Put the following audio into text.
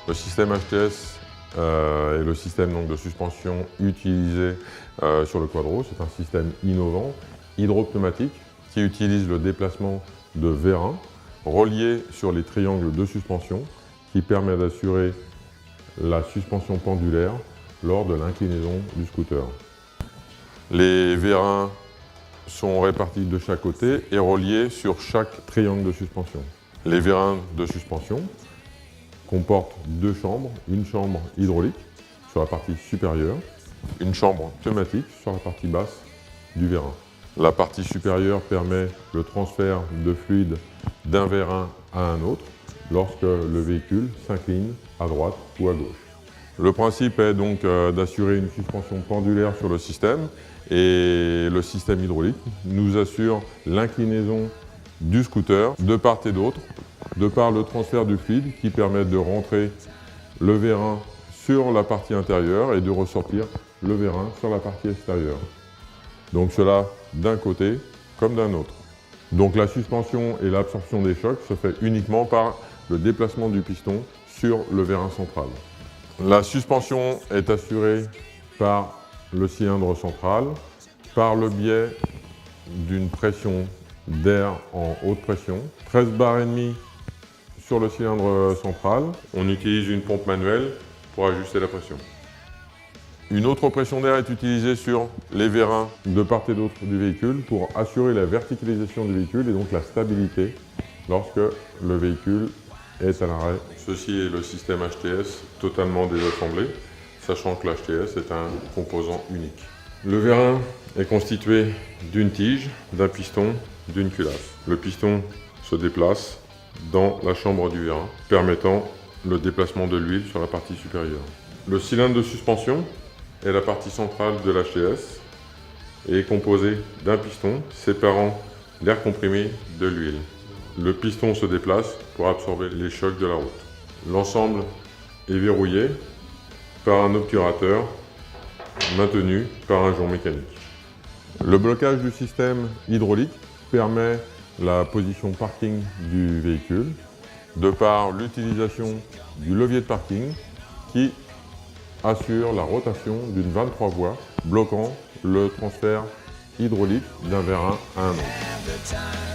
Le système HTS est le système donc, de suspension utilisé sur le Quadro. C'est un système innovant, hydropneumatique, qui utilise le déplacement de vérins reliés sur les triangles de suspension, qui permet d'assurer la suspension pendulaire lors de l'inclinaison du scooter. Les vérins sont répartis de chaque côté et reliés sur chaque triangle de suspension. Les vérins de suspension comportent deux chambres, une chambre hydraulique sur la partie supérieure, une chambre pneumatique sur la partie basse du vérin. La partie supérieure permet le transfert de fluide d'un vérin à un autre lorsque le véhicule s'incline à droite ou à gauche. Le principe est donc d'assurer une suspension pendulaire sur le système et le système hydraulique nous assure l'inclinaison du scooter de part et d'autre, de par le transfert du fluide qui permet de rentrer le vérin sur la partie intérieure et de ressortir le vérin sur la partie extérieure. Donc cela d'un côté comme d'un autre. Donc la suspension et l'absorption des chocs se fait uniquement par le déplacement du piston sur le vérin central. La suspension est assurée par le cylindre central, par le biais d'une pression d'air en haute pression, 13 bars et demi sur le cylindre central. On utilise une pompe manuelle pour ajuster la pression. Une autre pression d'air est utilisée sur les vérins de part et d'autre du véhicule pour assurer la verticalisation du véhicule et donc la stabilité lorsque le véhicule est à l'arrêt. Ceci est le système HTS totalement désassemblé, sachant que l'HTS est un composant unique. Le vérin est constitué d'une tige, d'un piston, d'une culasse. Le piston se déplace dans la chambre du vérin, permettant le déplacement de l'huile sur la partie supérieure. Le cylindre de suspension est la partie centrale de l'HTS et est composé d'un piston séparant l'air comprimé de l'huile. Le piston se déplace pour absorber les chocs de la route. L'ensemble est verrouillé par un obturateur maintenu par un jonc mécanique. Le blocage du système hydraulique permet la position parking du véhicule de par l'utilisation du levier de parking qui assure la rotation d'une 23 voies bloquant le transfert hydraulique d'un vérin à un autre.